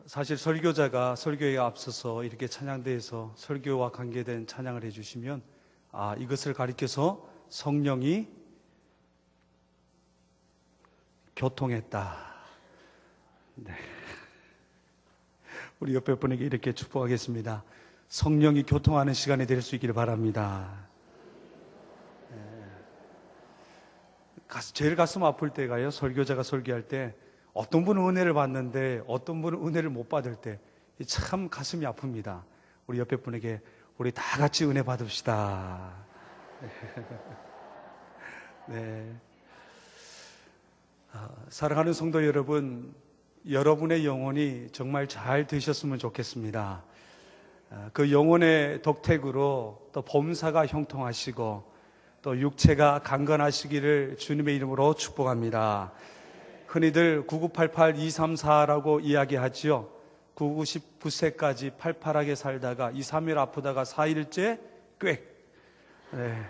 사실 설교자가 설교에 앞서서 이렇게 찬양대에서 설교와 관계된 찬양을 해주시면 이것을 가리켜서 성령이 교통했다. 네. 우리 옆에 분에게 이렇게 축복하겠습니다. 성령이 교통하는 시간이 될 수 있기를 바랍니다. 제일 가슴 아플 때가요, 설교자가 설교할 때 어떤 분은 은혜를 받는데 어떤 분은 은혜를 못 받을 때 참 가슴이 아픕니다. 우리 옆에 분에게 우리 다 같이 은혜 받읍시다. 네. 사랑하는 성도 여러분, 여러분의 영혼이 정말 잘 되셨으면 좋겠습니다. 그 영혼의 덕택으로 또 범사가 형통하시고 또 육체가 강건하시기를 주님의 이름으로 축복합니다. 흔히들 9988-234라고 이야기하지요. 99세까지 팔팔하게 살다가 2, 3일 아프다가 4일째 꽥. 네.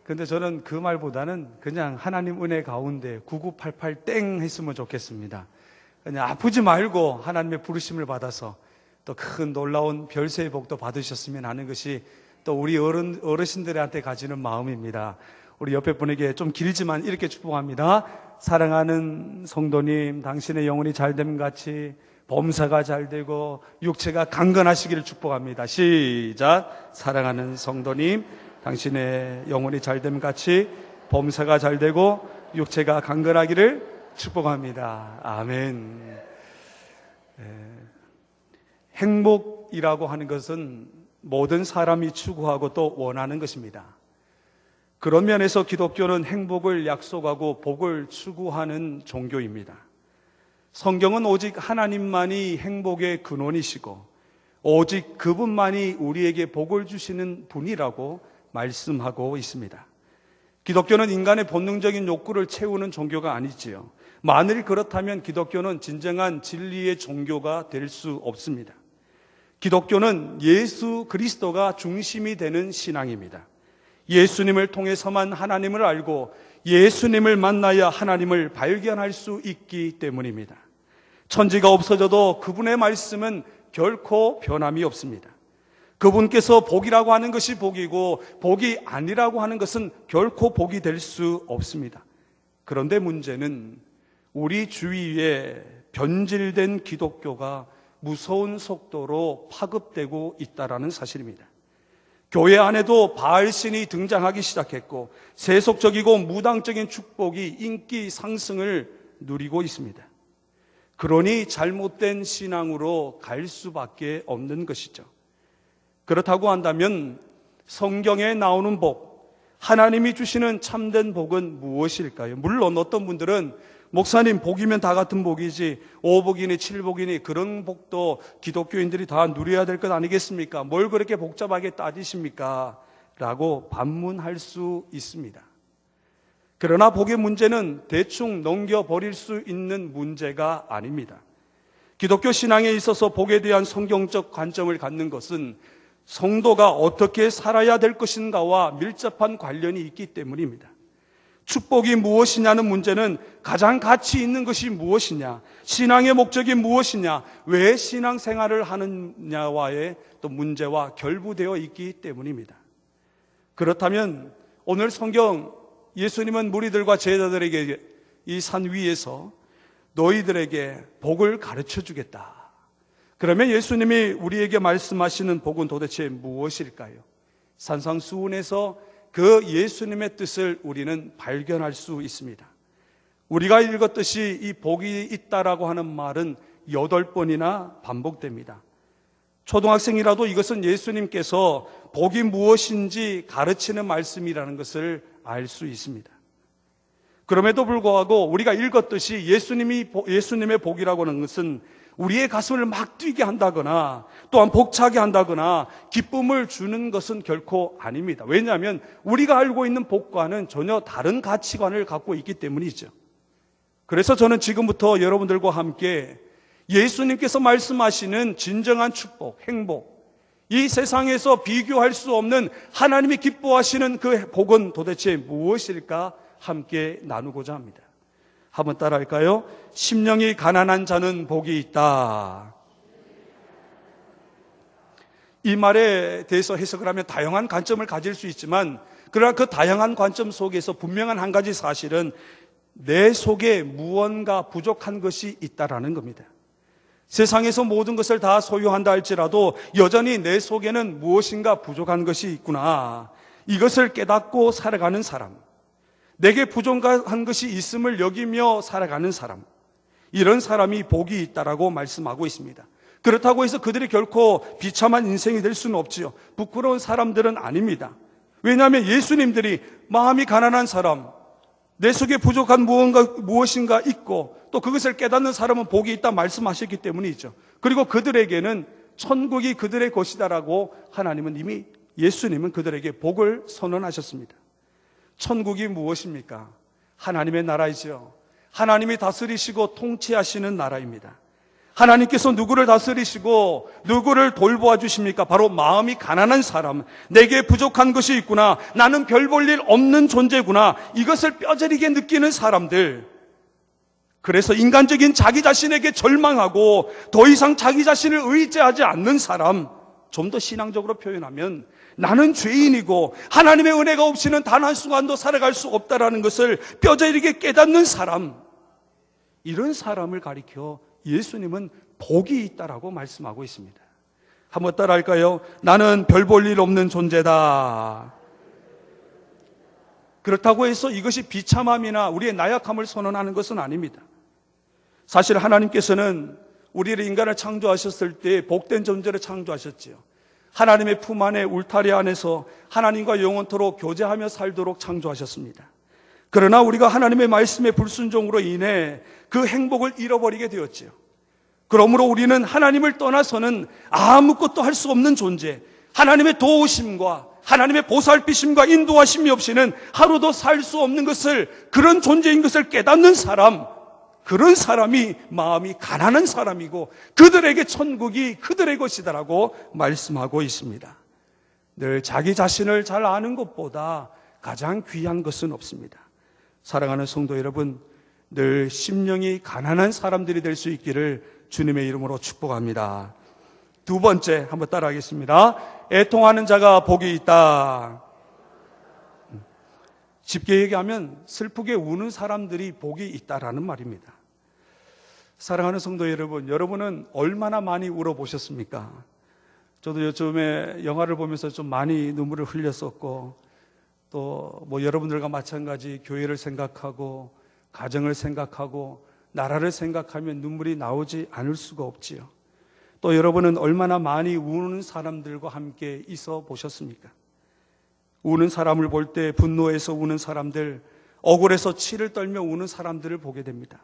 근데 저는 그 말보다는 그냥 하나님 은혜 가운데 9988땡 했으면 좋겠습니다. 그냥 아프지 말고 하나님의 부르심을 받아서 또 큰 놀라운 별세의 복도 받으셨으면 하는 것이 또 우리 어르신들한테 가지는 마음입니다. 우리 옆에 분에게 좀 길지만 이렇게 축복합니다. 사랑하는 성도님, 당신의 영혼이 잘됨 같이 범사가 잘되고 육체가 강건하시기를 축복합니다. 시작. 사랑하는 성도님, 당신의 영혼이 잘됨 같이 범사가 잘되고 육체가 강건하기를 축복합니다. 아멘. 행복이라고 하는 것은 모든 사람이 추구하고 또 원하는 것입니다. 그런 면에서 기독교는 행복을 약속하고 복을 추구하는 종교입니다. 성경은 오직 하나님만이 행복의 근원이시고 오직 그분만이 우리에게 복을 주시는 분이라고 말씀하고 있습니다. 기독교는 인간의 본능적인 욕구를 채우는 종교가 아니지요. 만일 그렇다면 기독교는 진정한 진리의 종교가 될 수 없습니다. 기독교는 예수 그리스도가 중심이 되는 신앙입니다. 예수님을 통해서만 하나님을 알고 예수님을 만나야 하나님을 발견할 수 있기 때문입니다. 천지가 없어져도 그분의 말씀은 결코 변함이 없습니다. 그분께서 복이라고 하는 것이 복이고 복이 아니라고 하는 것은 결코 복이 될 수 없습니다. 그런데 문제는 우리 주위에 변질된 기독교가 무서운 속도로 파급되고 있다는 사실입니다. 교회 안에도 바알신이 등장하기 시작했고 세속적이고 무당적인 축복이 인기 상승을 누리고 있습니다. 그러니 잘못된 신앙으로 갈 수밖에 없는 것이죠. 그렇다고 한다면 성경에 나오는 복, 하나님이 주시는 참된 복은 무엇일까요? 물론 어떤 분들은 목사님, 복이면 다 같은 복이지 5복이니 7복이니 그런 복도 기독교인들이 다 누려야 될 것 아니겠습니까? 뭘 그렇게 복잡하게 따지십니까? 라고 반문할 수 있습니다. 그러나 복의 문제는 대충 넘겨버릴 수 있는 문제가 아닙니다. 기독교 신앙에 있어서 복에 대한 성경적 관점을 갖는 것은 성도가 어떻게 살아야 될 것인가와 밀접한 관련이 있기 때문입니다. 축복이 무엇이냐는 문제는 가장 가치 있는 것이 무엇이냐, 신앙의 목적이 무엇이냐, 왜 신앙생활을 하느냐와의 또 문제와 결부되어 있기 때문입니다. 그렇다면 오늘 성경 예수님은 무리들과 제자들에게 이 산 위에서 너희들에게 복을 가르쳐 주겠다. 그러면 예수님이 우리에게 말씀하시는 복은 도대체 무엇일까요? 산상수훈에서 그 예수님의 뜻을 우리는 발견할 수 있습니다. 우리가 읽었듯이 이 복이 있다라고 하는 말은 8번이나 반복됩니다. 초등학생이라도 이것은 예수님께서 복이 무엇인지 가르치는 말씀이라는 것을 알 수 있습니다. 그럼에도 불구하고 우리가 읽었듯이 예수님의 복이라고 하는 것은 우리의 가슴을 막 뛰게 한다거나 또한 벅차게 한다거나 기쁨을 주는 것은 결코 아닙니다. 왜냐하면 우리가 알고 있는 복과는 전혀 다른 가치관을 갖고 있기 때문이죠. 그래서 저는 지금부터 여러분들과 함께 예수님께서 말씀하시는 진정한 축복, 행복, 이 세상에서 비교할 수 없는 하나님이 기뻐하시는 그 복은 도대체 무엇일까 함께 나누고자 합니다. 한번 따라할까요? 심령이 가난한 자는 복이 있다. 이 말에 대해서 해석을 하면 다양한 관점을 가질 수 있지만, 그러나 그 다양한 관점 속에서 분명한 한 가지 사실은 내 속에 무언가 부족한 것이 있다라는 겁니다. 세상에서 모든 것을 다 소유한다 할지라도 여전히 내 속에는 무엇인가 부족한 것이 있구나. 이것을 깨닫고 살아가는 사람, 내게 부족한 것이 있음을 여기며 살아가는 사람, 이런 사람이 복이 있다라고 말씀하고 있습니다. 그렇다고 해서 그들이 결코 비참한 인생이 될 수는 없지요. 부끄러운 사람들은 아닙니다. 왜냐하면 예수님들이 마음이 가난한 사람, 내 속에 부족한 무엇인가 있고 또 그것을 깨닫는 사람은 복이 있다 말씀하셨기 때문이죠. 그리고 그들에게는 천국이 그들의 것이다라고 하나님은 이미, 예수님은 그들에게 복을 선언하셨습니다. 천국이 무엇입니까? 하나님의 나라이죠. 하나님이 다스리시고 통치하시는 나라입니다. 하나님께서 누구를 다스리시고 누구를 돌보아 주십니까? 바로 마음이 가난한 사람, 내게 부족한 것이 있구나, 나는 별 볼 일 없는 존재구나, 이것을 뼈저리게 느끼는 사람들, 그래서 인간적인 자기 자신에게 절망하고 더 이상 자기 자신을 의지하지 않는 사람, 좀 더 신앙적으로 표현하면 나는 죄인이고 하나님의 은혜가 없이는 단 한순간도 살아갈 수 없다라는 것을 뼈저리게 깨닫는 사람, 이런 사람을 가리켜 예수님은 복이 있다라고 말씀하고 있습니다. 한번 따라할까요? 나는 별 볼 일 없는 존재다. 그렇다고 해서 이것이 비참함이나 우리의 나약함을 선언하는 것은 아닙니다. 사실 하나님께서는 우리를, 인간을 창조하셨을 때 복된 존재를 창조하셨지요. 하나님의 품 안에, 울타리 안에서 하나님과 영원토록 교제하며 살도록 창조하셨습니다. 그러나 우리가 하나님의 말씀의 불순종으로 인해 그 행복을 잃어버리게 되었지요. 그러므로 우리는 하나님을 떠나서는 아무것도 할 수 없는 존재, 하나님의 도우심과 하나님의 보살피심과 인도하심이 없이는 하루도 살 수 없는 것을, 그런 존재인 것을 깨닫는 사람, 그런 사람이 마음이 가난한 사람이고 그들에게 천국이 그들의 것이다라고 말씀하고 있습니다. 늘 자기 자신을 잘 아는 것보다 가장 귀한 것은 없습니다. 사랑하는 성도 여러분, 늘 심령이 가난한 사람들이 될 수 있기를 주님의 이름으로 축복합니다. 두 번째, 한번 따라하겠습니다. 애통하는 자가 복이 있다. 쉽게 얘기하면 슬프게 우는 사람들이 복이 있다라는 말입니다. 사랑하는 성도 여러분, 여러분은 얼마나 많이 울어보셨습니까? 저도 요즘에 영화를 보면서 좀 많이 눈물을 흘렸었고, 또 여러분들과 마찬가지 교회를 생각하고 가정을 생각하고 나라를 생각하면 눈물이 나오지 않을 수가 없지요. 또 여러분은 얼마나 많이 우는 사람들과 함께 있어 보셨습니까? 우는 사람을 볼 때 분노해서 우는 사람들, 억울해서 치를 떨며 우는 사람들을 보게 됩니다.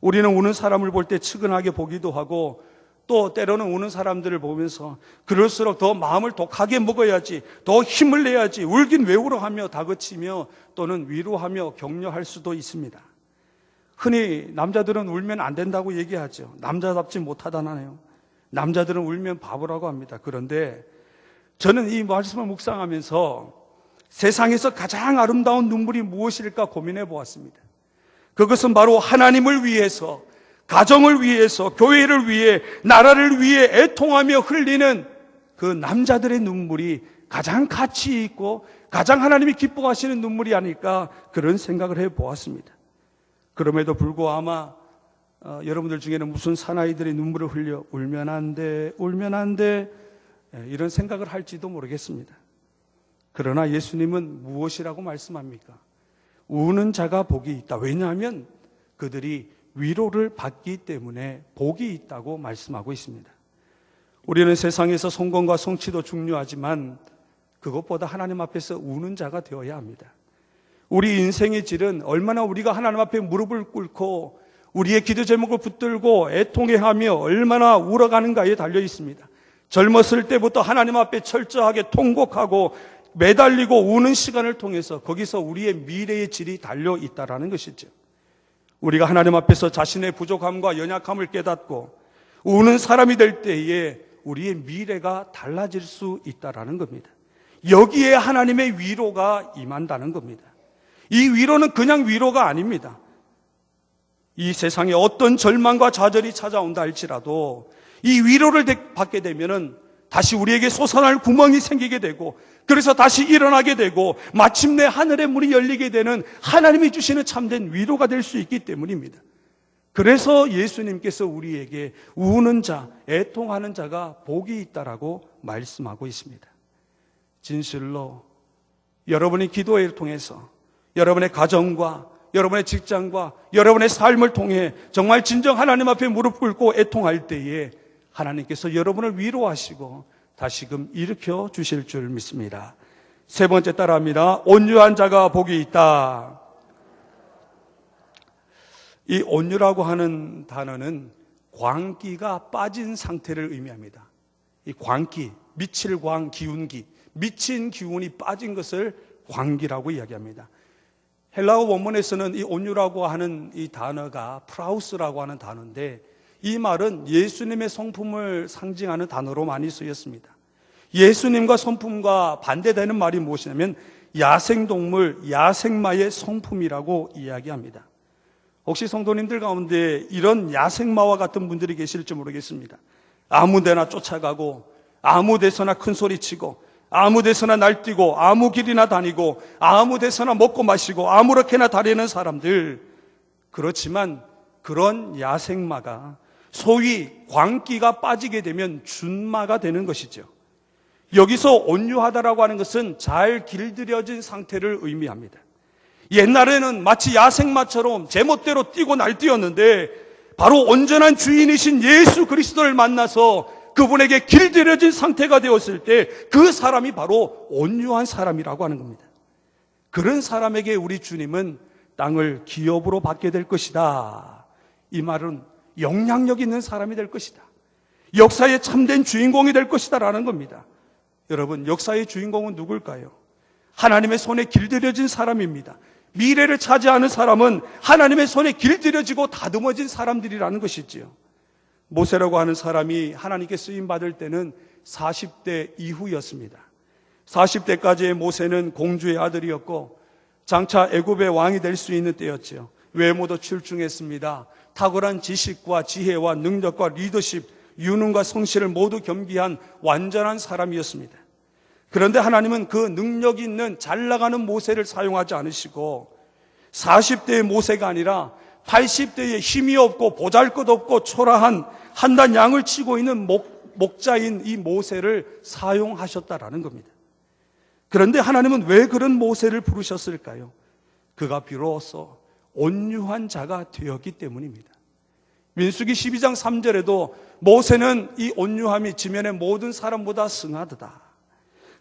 우리는 우는 사람을 볼 때 측은하게 보기도 하고, 또 때로는 우는 사람들을 보면서 그럴수록 더 마음을 독하게 먹어야지, 더 힘을 내야지, 울긴 왜 울어 하며 다그치며 또는 위로하며 격려할 수도 있습니다. 흔히 남자들은 울면 안 된다고 얘기하죠. 남자답지 못하다나요. 남자들은 울면 바보라고 합니다. 그런데 저는 이 말씀을 묵상하면서 세상에서 가장 아름다운 눈물이 무엇일까 고민해 보았습니다. 그것은 바로 하나님을 위해서, 가정을 위해서, 교회를 위해, 나라를 위해 애통하며 흘리는 그 남자들의 눈물이 가장 가치 있고 가장 하나님이 기뻐하시는 눈물이 아닐까, 그런 생각을 해 보았습니다. 그럼에도 불구하고 아마 여러분들 중에는 무슨 사나이들이 눈물을 흘려 울면 안 돼, 울면 안 돼, 이런 생각을 할지도 모르겠습니다. 그러나 예수님은 무엇이라고 말씀합니까? 우는 자가 복이 있다. 왜냐하면 그들이 위로를 받기 때문에 복이 있다고 말씀하고 있습니다. 우리는 세상에서 성공과 성취도 중요하지만 그것보다 하나님 앞에서 우는 자가 되어야 합니다. 우리 인생의 질은 얼마나 우리가 하나님 앞에 무릎을 꿇고 우리의 기도 제목을 붙들고 애통해하며 얼마나 울어가는가에 달려 있습니다. 젊었을 때부터 하나님 앞에 철저하게 통곡하고 매달리고 우는 시간을 통해서 거기서 우리의 미래의 질이 달려 있다라는 것이죠. 우리가 하나님 앞에서 자신의 부족함과 연약함을 깨닫고 우는 사람이 될 때에 우리의 미래가 달라질 수 있다라는 겁니다. 여기에 하나님의 위로가 임한다는 겁니다. 이 위로는 그냥 위로가 아닙니다. 이 세상에 어떤 절망과 좌절이 찾아온다 할지라도 이 위로를 받게 되면은 다시 우리에게 솟아날 구멍이 생기게 되고, 그래서 다시 일어나게 되고, 마침내 하늘의 문이 열리게 되는 하나님이 주시는 참된 위로가 될 수 있기 때문입니다. 그래서 예수님께서 우리에게 우는 자, 애통하는 자가 복이 있다라고 말씀하고 있습니다. 진실로 여러분이 기도를 통해서 여러분의 가정과 여러분의 직장과 여러분의 삶을 통해 정말 진정 하나님 앞에 무릎 꿇고 애통할 때에 하나님께서 여러분을 위로하시고 다시금 일으켜 주실 줄 믿습니다. 세 번째 따라합니다. 온유한 자가 복이 있다. 이 온유라고 하는 단어는 광기가 빠진 상태를 의미합니다. 이 광기, 미칠 광, 기운기, 미친 기운이 빠진 것을 광기라고 이야기합니다. 헬라어 원문에서는 이 온유라고 하는 이 단어가 프라우스라고 하는 단어인데, 이 말은 예수님의 성품을 상징하는 단어로 많이 쓰였습니다. 예수님과 성품과 반대되는 말이 무엇이냐면 야생동물, 야생마의 성품이라고 이야기합니다. 혹시 성도님들 가운데 이런 야생마와 같은 분들이 계실지 모르겠습니다. 아무 데나 쫓아가고, 아무 데서나 큰 소리치고, 아무 데서나 날뛰고, 아무 길이나 다니고, 아무 데서나 먹고 마시고, 아무렇게나 다니는 사람들. 그렇지만 그런 야생마가 소위 광기가 빠지게 되면 준마가 되는 것이죠. 여기서 온유하다라고 하는 것은 잘 길들여진 상태를 의미합니다. 옛날에는 마치 야생마처럼 제멋대로 뛰고 날뛰었는데, 바로 온전한 주인이신 예수 그리스도를 만나서 그분에게 길들여진 상태가 되었을 때 그 사람이 바로 온유한 사람이라고 하는 겁니다. 그런 사람에게 우리 주님은 땅을 기업으로 받게 될 것이다. 이 말은 영향력 있는 사람이 될 것이다. 역사의 참된 주인공이 될 것이다 라는 겁니다. 여러분, 역사의 주인공은 누굴까요? 하나님의 손에 길들여진 사람입니다. 미래를 차지하는 사람은 하나님의 손에 길들여지고 다듬어진 사람들이라는 것이지요. 모세라고 하는 사람이 하나님께 쓰임받을 때는 40대 이후였습니다. 40대까지의 모세는 공주의 아들이었고 장차 애굽의 왕이 될 수 있는 때였지요. 외모도 출중했습니다. 탁월한 지식과 지혜와 능력과 리더십, 유능과 성실을 모두 겸비한 완전한 사람이었습니다. 그런데 하나님은 그 능력 있는 잘 나가는 모세를 사용하지 않으시고 40대의 모세가 아니라 80대에 힘이 없고 보잘것없고 초라한 한 단 양을 치고 있는 목자인 이 모세를 사용하셨다라는 겁니다. 그런데 하나님은 왜 그런 모세를 부르셨을까요? 그가 비로소 온유한 자가 되었기 때문입니다. 민수기 12장 3절에도 모세는 이 온유함이 지면의 모든 사람보다 승하도다.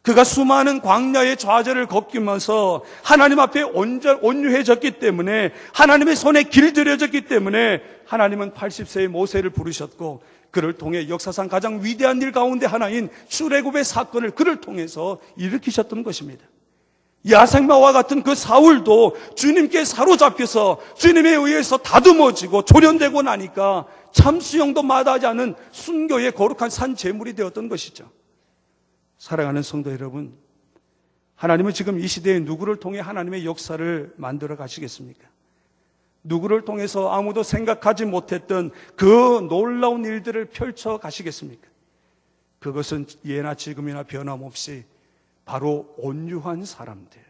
그가 수많은 광야의 좌절을 겪으면서 하나님 앞에 온유해졌기 때문에, 하나님의 손에 길들여졌기 때문에 하나님은 80세의 모세를 부르셨고, 그를 통해 역사상 가장 위대한 일 가운데 하나인 출애굽의 사건을 그를 통해서 일으키셨던 것입니다. 야생마와 같은 그 사울도 주님께 사로잡혀서 주님에 의해서 다듬어지고 조련되고 나니까 참수형도 마다하지 않은 순교의 거룩한 산 제물이 되었던 것이죠. 사랑하는 성도 여러분, 하나님은 지금 이 시대에 누구를 통해 하나님의 역사를 만들어 가시겠습니까? 누구를 통해서 아무도 생각하지 못했던 그 놀라운 일들을 펼쳐 가시겠습니까? 그것은 예나 지금이나 변함없이 바로 온유한 사람들,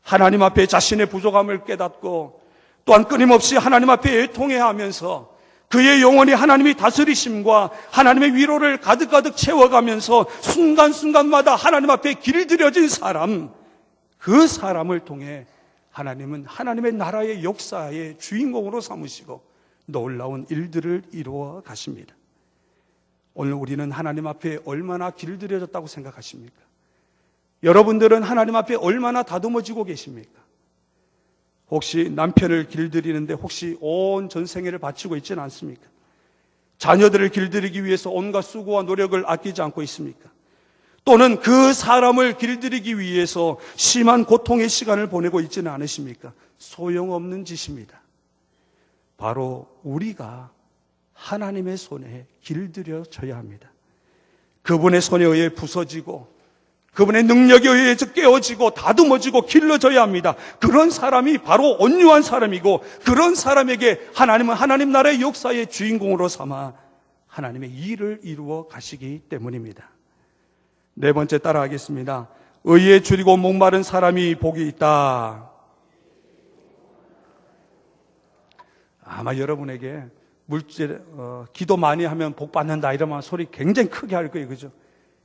하나님 앞에 자신의 부족함을 깨닫고 또한 끊임없이 하나님 앞에 애통해야 하면서 그의 영혼이 하나님의 다스리심과 하나님의 위로를 가득가득 채워가면서 순간순간마다 하나님 앞에 길들여진 사람, 그 사람을 통해 하나님은 하나님의 나라의 역사의 주인공으로 삼으시고 놀라운 일들을 이루어 가십니다. 오늘 우리는 하나님 앞에 얼마나 길들여졌다고 생각하십니까? 여러분들은 하나님 앞에 얼마나 다듬어지고 계십니까? 혹시 남편을 길들이는데 혹시 온 전생애를 바치고 있지는 않습니까? 자녀들을 길들이기 위해서 온갖 수고와 노력을 아끼지 않고 있습니까? 또는 그 사람을 길들이기 위해서 심한 고통의 시간을 보내고 있지는 않으십니까? 소용없는 짓입니다. 바로 우리가 하나님의 손에 길들여져야 합니다. 그분의 손에 의해 부서지고 그분의 능력에 의해서 깨어지고 다듬어지고 길러져야 합니다. 그런 사람이 바로 온유한 사람이고, 그런 사람에게 하나님은 하나님 나라의 역사의 주인공으로 삼아 하나님의 일을 이루어 가시기 때문입니다. 네 번째 따라하겠습니다. 의에 줄이고 목마른 사람이 복이 있다. 아마 여러분에게 기도 많이 하면 복 받는다 이러면 소리 굉장히 크게 할 거예요. 그죠?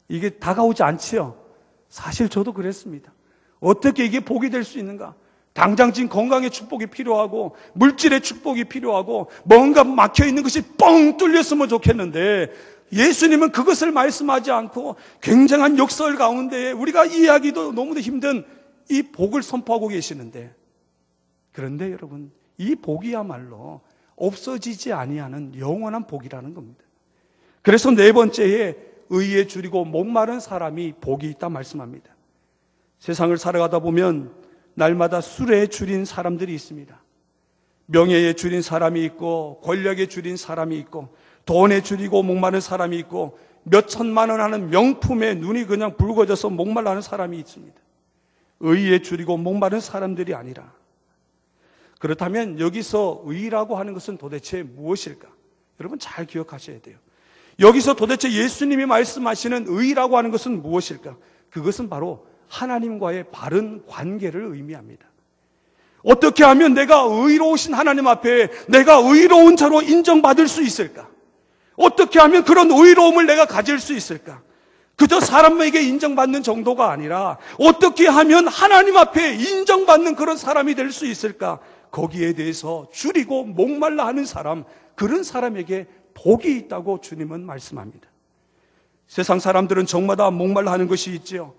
이게 다가오지 않지요? 사실 저도 그랬습니다. 어떻게 이게 복이 될 수 있는가? 당장 지금 건강의 축복이 필요하고 물질의 축복이 필요하고 뭔가 막혀있는 것이 뻥 뚫렸으면 좋겠는데, 예수님은 그것을 말씀하지 않고 굉장한 역설 가운데 우리가 이해하기도 너무도 힘든 이 복을 선포하고 계시는데, 그런데 여러분, 이 복이야말로 없어지지 아니하는 영원한 복이라는 겁니다. 그래서 네 번째에 의에 줄이고 목마른 사람이 복이 있다 말씀합니다. 세상을 살아가다 보면 날마다 술에 줄인 사람들이 있습니다. 명예에 줄인 사람이 있고, 권력에 줄인 사람이 있고, 돈에 줄이고 목마른 사람이 있고, 몇 천만 원 하는 명품에 눈이 그냥 붉어져서 목말라는 사람이 있습니다. 의에 줄이고 목마른 사람들이 아니라, 그렇다면 여기서 의라고 하는 것은 도대체 무엇일까? 여러분 잘 기억하셔야 돼요. 여기서 도대체 예수님이 말씀하시는 의라고 하는 것은 무엇일까? 그것은 바로 하나님과의 바른 관계를 의미합니다. 어떻게 하면 내가 의로우신 하나님 앞에 내가 의로운 자로 인정받을 수 있을까? 어떻게 하면 그런 의로움을 내가 가질 수 있을까? 그저 사람에게 인정받는 정도가 아니라 어떻게 하면 하나님 앞에 인정받는 그런 사람이 될 수 있을까? 거기에 대해서 줄이고 목말라 하는 사람, 그런 사람에게 복이 있다고 주님은 말씀합니다. 세상 사람들은 정마다 목말라 하는 것이 있지요.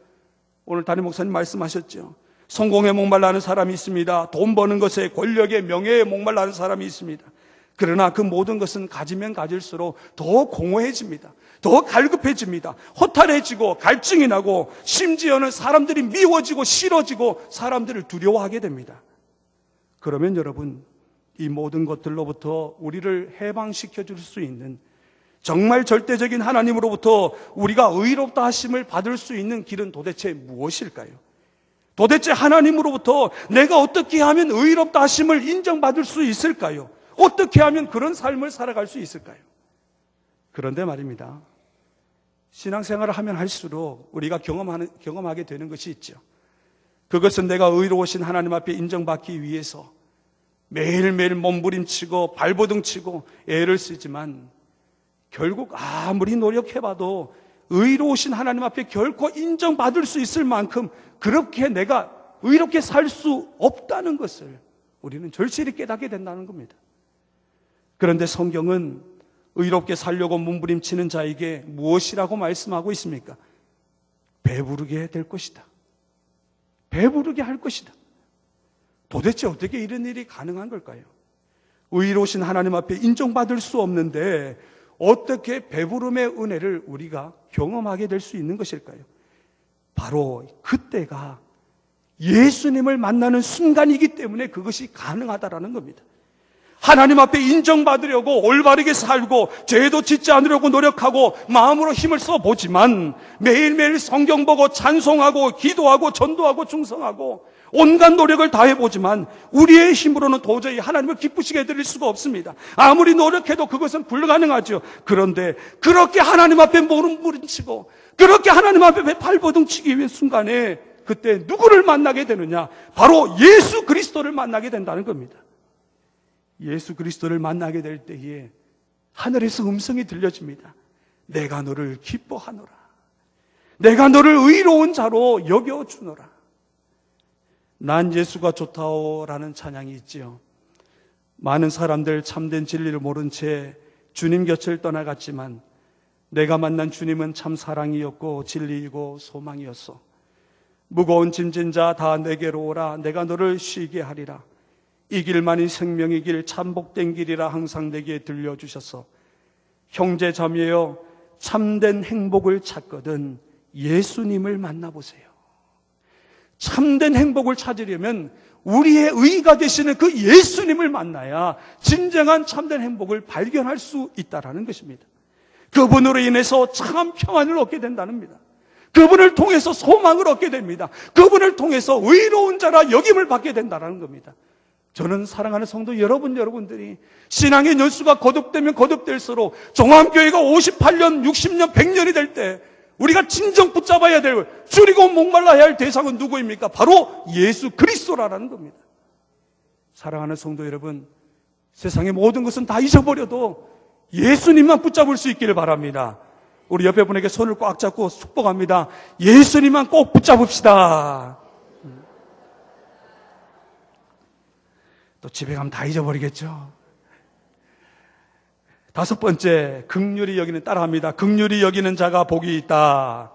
오늘 담임 목사님 말씀하셨죠. 성공에 목말라 하는 사람이 있습니다. 돈 버는 것에, 권력에, 명예에 목말라 하는 사람이 있습니다. 그러나 그 모든 것은 가지면 가질수록 더 공허해집니다. 더 갈급해집니다. 허탈해지고 갈증이 나고, 심지어는 사람들이 미워지고 싫어지고 사람들을 두려워하게 됩니다. 그러면 여러분, 이 모든 것들로부터 우리를 해방시켜 줄 수 있는, 정말 절대적인 하나님으로부터 우리가 의롭다 하심을 받을 수 있는 길은 도대체 무엇일까요? 도대체 하나님으로부터 내가 어떻게 하면 의롭다 하심을 인정받을 수 있을까요? 어떻게 하면 그런 삶을 살아갈 수 있을까요? 그런데 말입니다, 신앙생활을 하면 할수록 우리가 경험하게 되는 것이 있죠. 그것은 내가 의로우신 하나님 앞에 인정받기 위해서 매일매일 몸부림치고 발버둥치고 애를 쓰지만 결국 아무리 노력해봐도 의로우신 하나님 앞에 결코 인정받을 수 있을 만큼 그렇게 내가 의롭게 살 수 없다는 것을 우리는 절실히 깨닫게 된다는 겁니다. 그런데 성경은 의롭게 살려고 몸부림치는 자에게 무엇이라고 말씀하고 있습니까? 배부르게 될 것이다. 배부르게 할 것이다. 도대체 어떻게 이런 일이 가능한 걸까요? 의로우신 하나님 앞에 인정받을 수 없는데 어떻게 배부름의 은혜를 우리가 경험하게 될 수 있는 것일까요? 바로 그때가 예수님을 만나는 순간이기 때문에 그것이 가능하다라는 겁니다. 하나님 앞에 인정받으려고 올바르게 살고 죄도 짓지 않으려고 노력하고 마음으로 힘을 써보지만 매일매일 성경 보고 찬송하고 기도하고 전도하고 충성하고 온갖 노력을 다해보지만 우리의 힘으로는 도저히 하나님을 기쁘시게 해드릴 수가 없습니다. 아무리 노력해도 그것은 불가능하죠. 그런데 그렇게 하나님 앞에 몸부림치고 그렇게 하나님 앞에 발버둥치기 위한 순간에 그때 누구를 만나게 되느냐? 바로 예수 그리스도를 만나게 된다는 겁니다. 예수 그리스도를 만나게 될 때에 하늘에서 음성이 들려집니다. 내가 너를 기뻐하노라. 내가 너를 의로운 자로 여겨주노라. 난 예수가 좋다오라는 찬양이 있지요. 많은 사람들 참된 진리를 모른 채 주님 곁을 떠나갔지만 내가 만난 주님은 참 사랑이었고 진리이고 소망이었소. 무거운 짐진 자 다 내게로 오라. 내가 너를 쉬게 하리라. 이 길만이 생명의 길 참복된 길이라 항상 내게 들려주셔서 형제 자매여 참된 행복을 찾거든 예수님을 만나보세요. 참된 행복을 찾으려면 우리의 의가 되시는 그 예수님을 만나야 진정한 참된 행복을 발견할 수 있다는 것입니다. 그분으로 인해서 참 평안을 얻게 된다는 겁니다. 그분을 통해서 소망을 얻게 됩니다. 그분을 통해서 의로운 자라 여김을 받게 된다는 겁니다. 저는 사랑하는 성도 여러분들이 신앙의 연수가 거듭되면 거듭될수록 종암교회가 58년, 60년, 100년이 될 때 우리가 진정 붙잡아야 될, 줄이고 목말라야 할 대상은 누구입니까? 바로 예수 그리스도라는 겁니다. 사랑하는 성도 여러분, 세상의 모든 것은 다 잊어버려도 예수님만 붙잡을 수 있기를 바랍니다. 우리 옆에 분에게 손을 꽉 잡고 축복합니다. 예수님만 꼭 붙잡읍시다. 또 집에 가면 다 잊어버리겠죠. 5번째, 긍휼히 여기는, 따라합니다. 긍휼히 여기는 자가 복이 있다.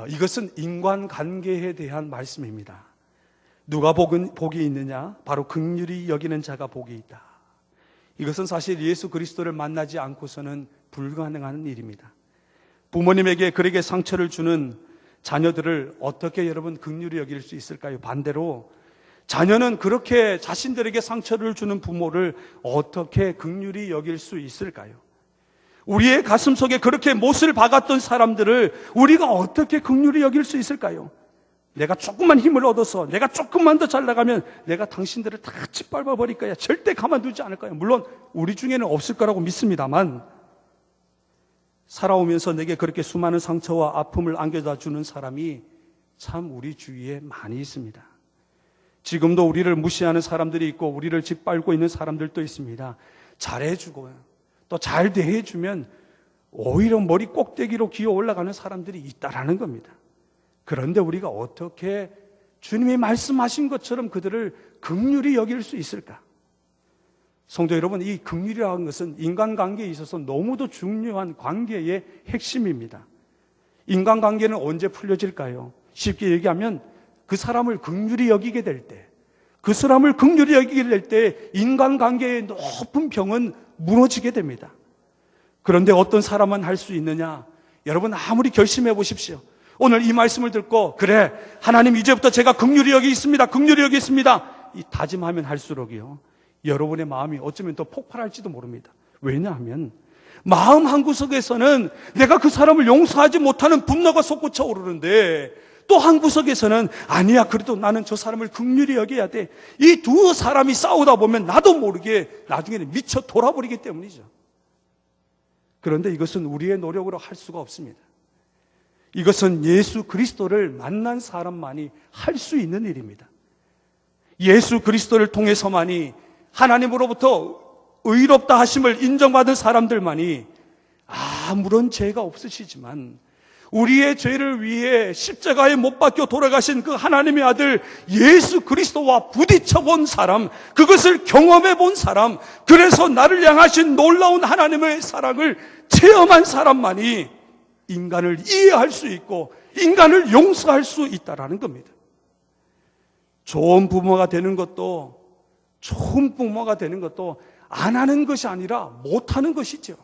이것은 인간관계에 대한 말씀입니다. 누가 복이 있느냐? 바로 긍휼히 여기는 자가 복이 있다. 이것은 사실 예수 그리스도를 만나지 않고서는 불가능한 일입니다. 부모님에게 그에게 상처를 주는 자녀들을 어떻게 여러분 긍휼히 여길 수 있을까요? 반대로 자녀는 그렇게 자신들에게 상처를 주는 부모를 어떻게 긍휼히 여길 수 있을까요? 우리의 가슴 속에 그렇게 못을 박았던 사람들을 우리가 어떻게 긍휼히 여길 수 있을까요? 내가 조금만 힘을 얻어서 내가 조금만 더 잘 나가면 내가 당신들을 다 짓밟아 버릴 거야. 절대 가만두지 않을 거야. 물론 우리 중에는 없을 거라고 믿습니다만, 살아오면서 내게 그렇게 수많은 상처와 아픔을 안겨다 주는 사람이 참 우리 주위에 많이 있습니다. 지금도 우리를 무시하는 사람들이 있고 우리를 짓밟고 있는 사람들도 있습니다. 잘해주고 또 잘 대해주면 오히려 머리 꼭대기로 기어 올라가는 사람들이 있다라는 겁니다. 그런데 우리가 어떻게 주님이 말씀하신 것처럼 그들을 긍휼히 여길 수 있을까? 성도 여러분, 이 긍휼이라는 것은 인간관계에 있어서 너무도 중요한 관계의 핵심입니다. 인간관계는 언제 풀려질까요? 쉽게 얘기하면 그 사람을 긍휼히 여기게 될 때, 그 사람을 긍휼히 여기게 될 때 인간관계의 높은 병은 무너지게 됩니다. 그런데 어떤 사람만 할 수 있느냐? 여러분 아무리 결심해 보십시오. 오늘 이 말씀을 듣고 그래 하나님 이제부터 제가 긍휼히 여기겠습니다. 긍휼히 여기겠습니다. 이 다짐하면 할수록이요 여러분의 마음이 어쩌면 더 폭발할지도 모릅니다. 왜냐하면 마음 한구석에서는 내가 그 사람을 용서하지 못하는 분노가 솟구쳐 오르는데 또 한 구석에서는 아니야 그래도 나는 저 사람을 긍휼히 여겨야 돼. 이 두 사람이 싸우다 보면 나도 모르게 나중에는 미쳐 돌아버리기 때문이죠. 그런데 이것은 우리의 노력으로 할 수가 없습니다. 이것은 예수 그리스도를 만난 사람만이 할 수 있는 일입니다. 예수 그리스도를 통해서만이 하나님으로부터 의롭다 하심을 인정받은 사람들만이 아무런 죄가 없으시지만 우리의 죄를 위해 십자가에 못 박혀 돌아가신 그 하나님의 아들 예수 그리스도와 부딪혀 본 사람, 그것을 경험해 본 사람, 그래서 나를 향하신 놀라운 하나님의 사랑을 체험한 사람만이 인간을 이해할 수 있고 인간을 용서할 수 있다라는 겁니다. 좋은 부모가 되는 것도 안 하는 것이 아니라 못하는 것이죠.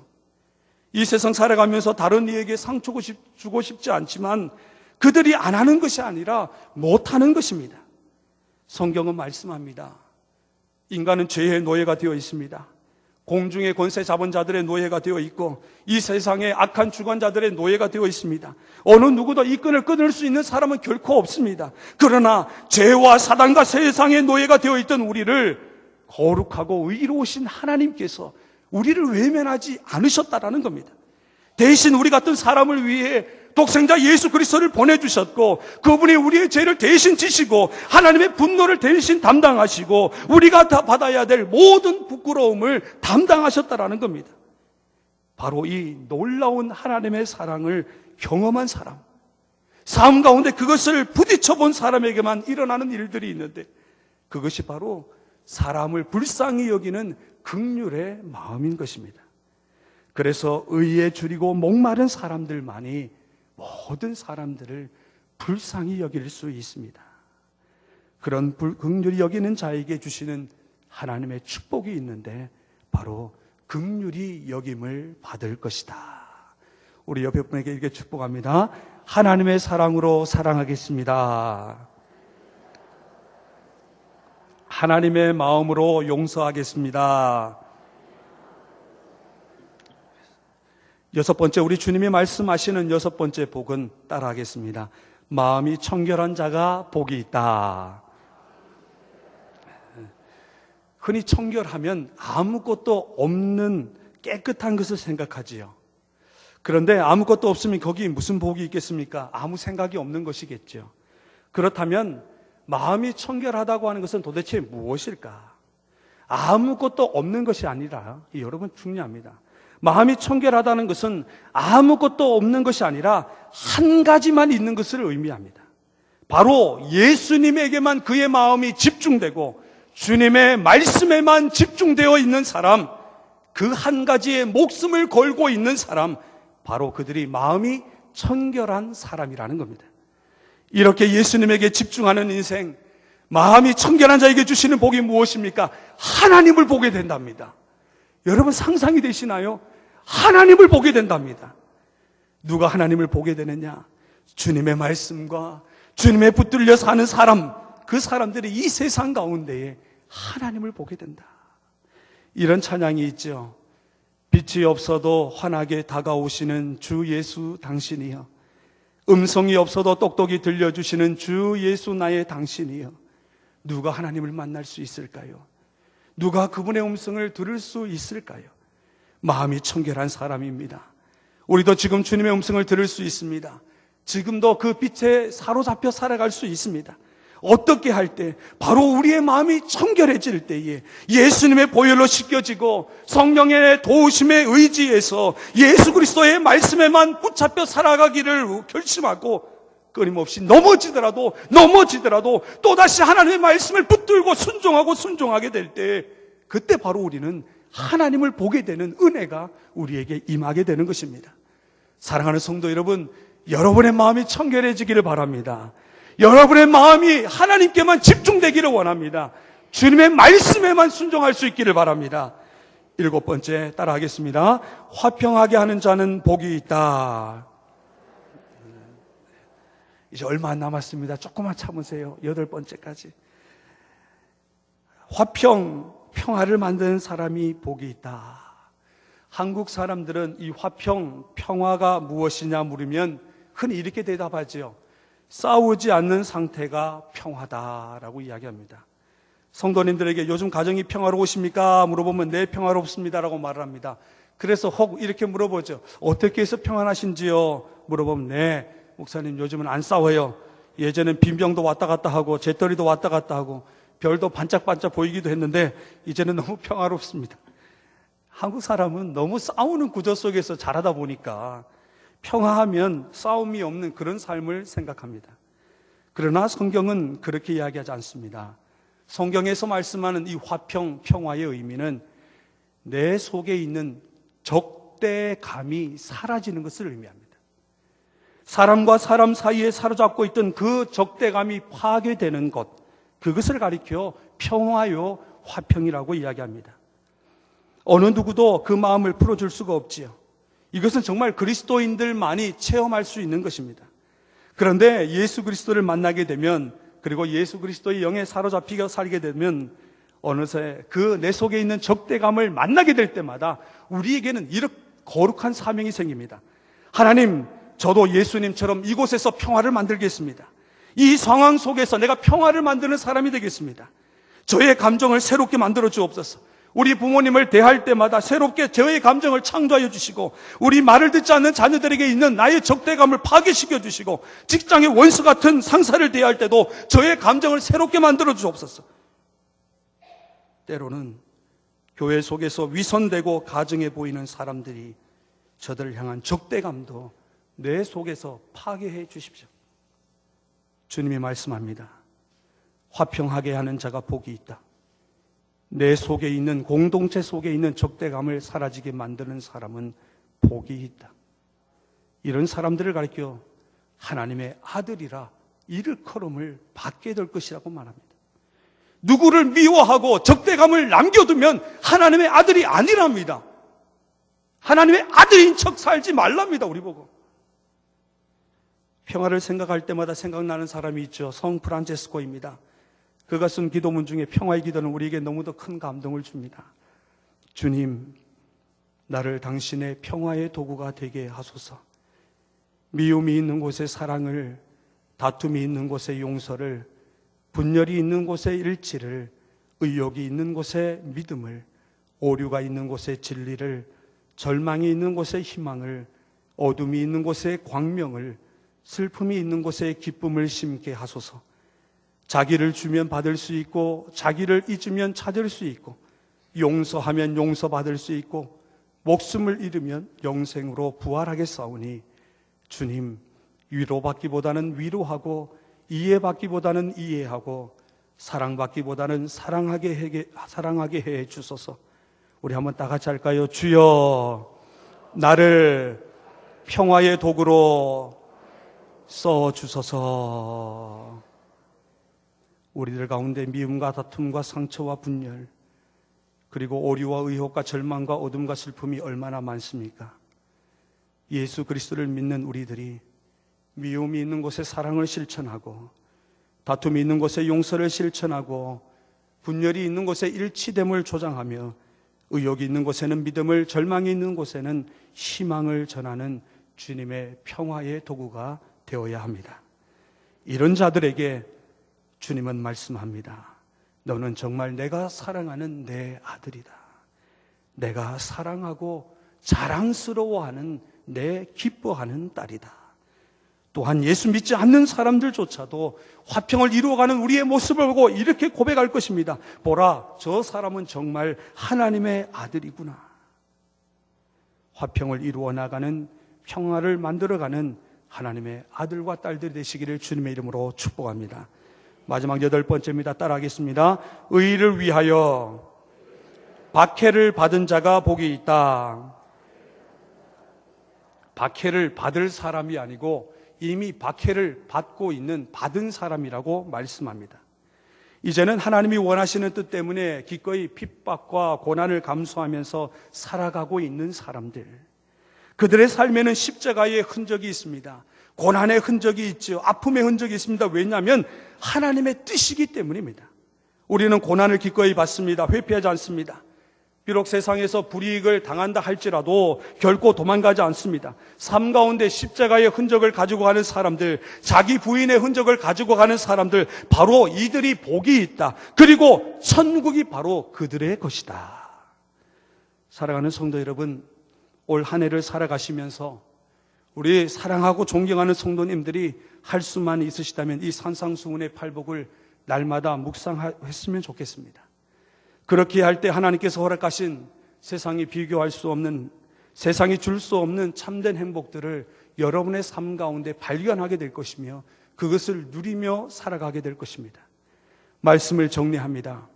이 세상 살아가면서 다른 이에게 상처 주고 싶지 않지만 그들이 안 하는 것이 아니라 못하는 것입니다. 성경은 말씀합니다. 인간은 죄의 노예가 되어 있습니다. 공중의 권세 잡은 자들의 노예가 되어 있고 이 세상의 악한 주관자들의 노예가 되어 있습니다. 어느 누구도 이 끈을 끊을 수 있는 사람은 결코 없습니다. 그러나 죄와 사단과 세상의 노예가 되어 있던 우리를 거룩하고 의로우신 하나님께서 우리를 외면하지 않으셨다라는 겁니다. 대신 우리 같은 사람을 위해 독생자 예수 그리스도를 보내주셨고 그분이 우리의 죄를 대신 지시고 하나님의 분노를 대신 담당하시고 우리가 다 받아야 될 모든 부끄러움을 담당하셨다라는 겁니다. 바로 이 놀라운 하나님의 사랑을 경험한 사람, 삶 가운데 그것을 부딪혀본 사람에게만 일어나는 일들이 있는데 그것이 바로 사람을 불쌍히 여기는 긍휼의 마음인 것입니다. 그래서 의에 줄이고 목마른 사람들만이 모든 사람들을 불쌍히 여길 수 있습니다. 그런 긍휼히 여기는 자에게 주시는 하나님의 축복이 있는데 바로 긍휼히 여김을 받을 것이다. 우리 옆에 분에게 이렇게 축복합니다. 하나님의 사랑으로 사랑하겠습니다. 하나님의 마음으로 용서하겠습니다. 여섯 번째, 우리 주님이 말씀하시는 여섯 번째 복은 따라하겠습니다. 마음이 청결한 자가 복이 있다. 흔히 청결하면 아무것도 없는 깨끗한 것을 생각하지요. 그런데 아무것도 없으면 거기 무슨 복이 있겠습니까? 아무 생각이 없는 것이겠죠. 그렇다면 마음이 청결하다고 하는 것은 도대체 무엇일까? 아무것도 없는 것이 아니라, 여러분 중요합니다. 마음이 청결하다는 것은 아무것도 없는 것이 아니라 한 가지만 있는 것을 의미합니다. 바로 예수님에게만 그의 마음이 집중되고 주님의 말씀에만 집중되어 있는 사람, 그 한 가지에 목숨을 걸고 있는 사람, 바로 그들이 마음이 청결한 사람이라는 겁니다. 이렇게 예수님에게 집중하는 인생, 마음이 청결한 자에게 주시는 복이 무엇입니까? 하나님을 보게 된답니다. 여러분 상상이 되시나요? 하나님을 보게 된답니다. 누가 하나님을 보게 되느냐? 주님의 말씀과 주님의 붙들려 사는 사람, 그 사람들이 이 세상 가운데에 하나님을 보게 된다. 이런 찬양이 있죠. 빛이 없어도 환하게 다가오시는 주 예수 당신이여, 음성이 없어도 똑똑히 들려주시는 주 예수 나의 당신이여. 누가 하나님을 만날 수 있을까요? 누가 그분의 음성을 들을 수 있을까요? 마음이 청결한 사람입니다. 우리도 지금 주님의 음성을 들을 수 있습니다. 지금도 그 빛에 사로잡혀 살아갈 수 있습니다. 어떻게 할 때? 바로 우리의 마음이 청결해질 때에 예수님의 보혈로 씻겨지고 성령의 도우심에 의지해서 예수 그리스도의 말씀에만 붙잡혀 살아가기를 결심하고 끊임없이 넘어지더라도 또다시 하나님의 말씀을 붙들고 순종하게 될 때, 그때 바로 우리는 하나님을 보게 되는 은혜가 우리에게 임하게 되는 것입니다. 사랑하는 성도 여러분, 여러분의 마음이 청결해지기를 바랍니다. 여러분의 마음이 하나님께만 집중되기를 원합니다. 주님의 말씀에만 순종할 수 있기를 바랍니다. 일곱 번째 따라하겠습니다. 화평하게 하는 자는 복이 있다. 이제 얼마 안 남았습니다. 조금만 참으세요. 여덟 번째까지. 평화를 만드는 사람이 복이 있다. 한국 사람들은 이 평화가 무엇이냐 물으면 흔히 이렇게 대답하죠. 싸우지 않는 상태가 평화다라고 이야기합니다. 성도님들에게 요즘 가정이 평화로우십니까? 물어보면 네, 평화롭습니다라고 말을 합니다. 그래서 혹 이렇게 물어보죠. 어떻게 해서 평안하신지요? 물어보면 네, 목사님 요즘은 안 싸워요. 예전엔 빈병도 왔다 갔다 하고 재떨이도 왔다 갔다 하고 별도 반짝반짝 보이기도 했는데 이제는 너무 평화롭습니다. 한국 사람은 너무 싸우는 구조 속에서 자라다 보니까 평화하면 싸움이 없는 그런 삶을 생각합니다. 그러나 성경은 그렇게 이야기하지 않습니다. 성경에서 말씀하는 이 평화의 의미는 내 속에 있는 적대감이 사라지는 것을 의미합니다. 사람과 사람 사이에 사로잡고 있던 그 적대감이 파괴되는 것, 그것을 가리켜 평화요 화평이라고 이야기합니다. 어느 누구도 그 마음을 풀어줄 수가 없지요. 이것은 정말 그리스도인들만이 체험할 수 있는 것입니다. 그런데 예수 그리스도를 만나게 되면, 그리고 예수 그리스도의 영에 사로잡히게 살게 되면 어느새 그 내 속에 있는 적대감을 만나게 될 때마다 우리에게는 이렇게 거룩한 사명이 생깁니다. 하나님, 저도 예수님처럼 이곳에서 평화를 만들겠습니다. 이 상황 속에서 내가 평화를 만드는 사람이 되겠습니다. 저의 감정을 새롭게 만들어 주옵소서. 우리 부모님을 대할 때마다 새롭게 저의 감정을 창조하여 주시고, 우리 말을 듣지 않는 자녀들에게 있는 나의 적대감을 파괴시켜 주시고, 직장의 원수 같은 상사를 대할 때도 저의 감정을 새롭게 만들어 주옵소서. 때로는 교회 속에서 위선되고 가증해 보이는 사람들이 저들을 향한 적대감도 내 속에서 파괴해 주십시오. 주님이 말씀합니다. 화평하게 하는 자가 복이 있다. 내 속에 있는, 공동체 속에 있는 적대감을 사라지게 만드는 사람은 복이 있다. 이런 사람들을 가리켜 하나님의 아들이라 일컬음을 받게 될 것이라고 말합니다. 누구를 미워하고 적대감을 남겨두면 하나님의 아들이 아니랍니다. 하나님의 아들인 척 살지 말랍니다. 우리 보고. 평화를 생각할 때마다 생각나는 사람이 있죠. 성 프란체스코입니다. 그가 쓴 기도문 중에 평화의 기도는 우리에게 너무도 큰 감동을 줍니다. 주님, 나를 당신의 평화의 도구가 되게 하소서. 미움이 있는 곳에 사랑을, 다툼이 있는 곳에 용서를, 분열이 있는 곳에 일치를, 의욕이 있는 곳에 믿음을, 오류가 있는 곳에 진리를, 절망이 있는 곳에 희망을, 어둠이 있는 곳에 광명을, 슬픔이 있는 곳에 기쁨을 심게 하소서. 자기를 주면 받을 수 있고, 자기를 잊으면 찾을 수 있고, 용서하면 용서받을 수 있고, 목숨을 잃으면 영생으로 부활하겠사오니, 주님, 위로받기보다는 위로하고, 이해받기보다는 이해하고, 사랑받기보다는 사랑하게 해 주소서. 우리 한번 다 같이 할까요? 주여, 나를 평화의 도구로 써 주소서. 우리들 가운데 미움과 다툼과 상처와 분열, 그리고 오류와 의혹과 절망과 어둠과 슬픔이 얼마나 많습니까? 예수 그리스도를 믿는 우리들이 미움이 있는 곳에 사랑을 실천하고, 다툼이 있는 곳에 용서를 실천하고, 분열이 있는 곳에 일치됨을 조장하며, 의욕이 있는 곳에는 믿음을, 절망이 있는 곳에는 희망을 전하는 주님의 평화의 도구가 되어야 합니다. 이런 자들에게 주님은 말씀합니다. 너는 정말 내가 사랑하는 내 아들이다. 내가 사랑하고 자랑스러워하는 내 기뻐하는 딸이다. 또한 예수 믿지 않는 사람들조차도 화평을 이루어가는 우리의 모습을 보고 이렇게 고백할 것입니다. 보라, 저 사람은 정말 하나님의 아들이구나. 화평을 이루어 나가는, 평화를 만들어가는 하나님의 아들과 딸들이 되시기를 주님의 이름으로 축복합니다. 마지막 8번째입니다. 따라하겠습니다. 의를 위하여 박해를 받은 자가 복이 있다. 박해를 받을 사람이 아니고 이미 박해를 받고 있는, 받은 사람이라고 말씀합니다. 이제는 하나님이 원하시는 뜻 때문에 기꺼이 핍박과 고난을 감수하면서 살아가고 있는 사람들, 그들의 삶에는 십자가의 흔적이 있습니다. 고난의 흔적이 있죠. 아픔의 흔적이 있습니다. 왜냐하면 하나님의 뜻이기 때문입니다. 우리는 고난을 기꺼이 받습니다. 회피하지 않습니다. 비록 세상에서 불이익을 당한다 할지라도 결코 도망가지 않습니다. 삶 가운데 십자가의 흔적을 가지고 가는 사람들, 자기 부인의 흔적을 가지고 가는 사람들, 바로 이들이 복이 있다. 그리고 천국이 바로 그들의 것이다. 사랑하는 성도 여러분, 올 한 해를 살아가시면서 우리 사랑하고 존경하는 성도님들이 할 수만 있으시다면 이 산상수훈의 팔복을 날마다 묵상했으면 좋겠습니다. 그렇게 할 때 하나님께서 허락하신 세상이 비교할 수 없는, 세상이 줄 수 없는 참된 행복들을 여러분의 삶 가운데 발견하게 될 것이며 그것을 누리며 살아가게 될 것입니다. 말씀을 정리합니다.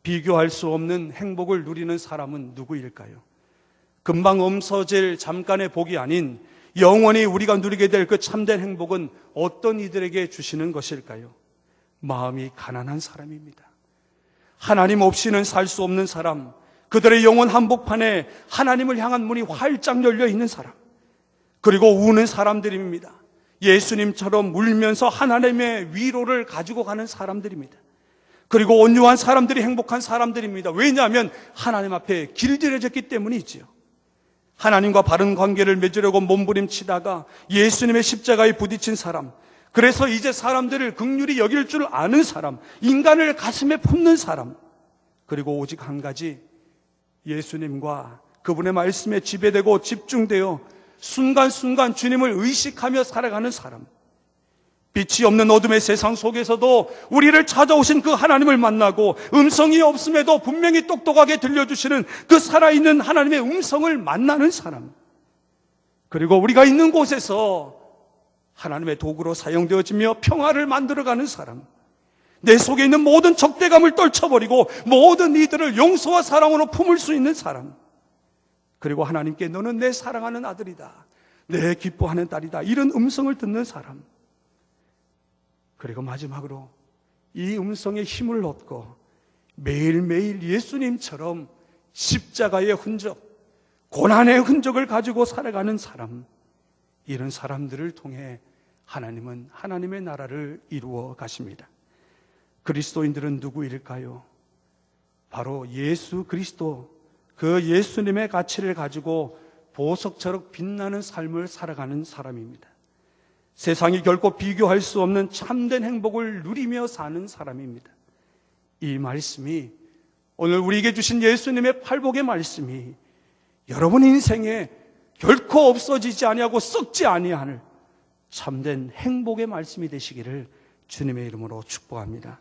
비교할 수 없는 행복을 누리는 사람은 누구일까요? 금방 없어질 잠깐의 복이 아닌 영원히 우리가 누리게 될 그 참된 행복은 어떤 이들에게 주시는 것일까요? 마음이 가난한 사람입니다. 하나님 없이는 살 수 없는 사람, 그들의 영혼 한복판에 하나님을 향한 문이 활짝 열려 있는 사람, 그리고 우는 사람들입니다. 예수님처럼 울면서 하나님의 위로를 가지고 가는 사람들입니다. 그리고 온유한 사람들이 행복한 사람들입니다. 왜냐하면 하나님 앞에 길들여졌기 때문이지요. 하나님과 바른 관계를 맺으려고 몸부림치다가 예수님의 십자가에 부딪힌 사람, 그래서 이제 사람들을 긍휼히 여길 줄 아는 사람, 인간을 가슴에 품는 사람, 그리고 오직 한 가지, 예수님과 그분의 말씀에 지배되고 집중되어 순간순간 주님을 의식하며 살아가는 사람, 빛이 없는 어둠의 세상 속에서도 우리를 찾아오신 그 하나님을 만나고 음성이 없음에도 분명히 똑똑하게 들려주시는 그 살아있는 하나님의 음성을 만나는 사람, 그리고 우리가 있는 곳에서 하나님의 도구로 사용되어지며 평화를 만들어가는 사람, 내 속에 있는 모든 적대감을 떨쳐버리고 모든 이들을 용서와 사랑으로 품을 수 있는 사람, 그리고 하나님께 너는 내 사랑하는 아들이다, 내 기뻐하는 딸이다, 이런 음성을 듣는 사람, 그리고 마지막으로 이 음성에 힘을 얻고 매일매일 예수님처럼 십자가의 흔적, 고난의 흔적을 가지고 살아가는 사람, 이런 사람들을 통해 하나님은 하나님의 나라를 이루어 가십니다. 그리스도인들은 누구일까요? 바로 예수 그리스도, 그 예수님의 가치를 가지고 보석처럼 빛나는 삶을 살아가는 사람입니다. 세상이 결코 비교할 수 없는 참된 행복을 누리며 사는 사람입니다. 이 말씀이, 오늘 우리에게 주신 예수님의 팔복의 말씀이 여러분 인생에 결코 없어지지 아니하고 썩지 아니할 참된 행복의 말씀이 되시기를 주님의 이름으로 축복합니다.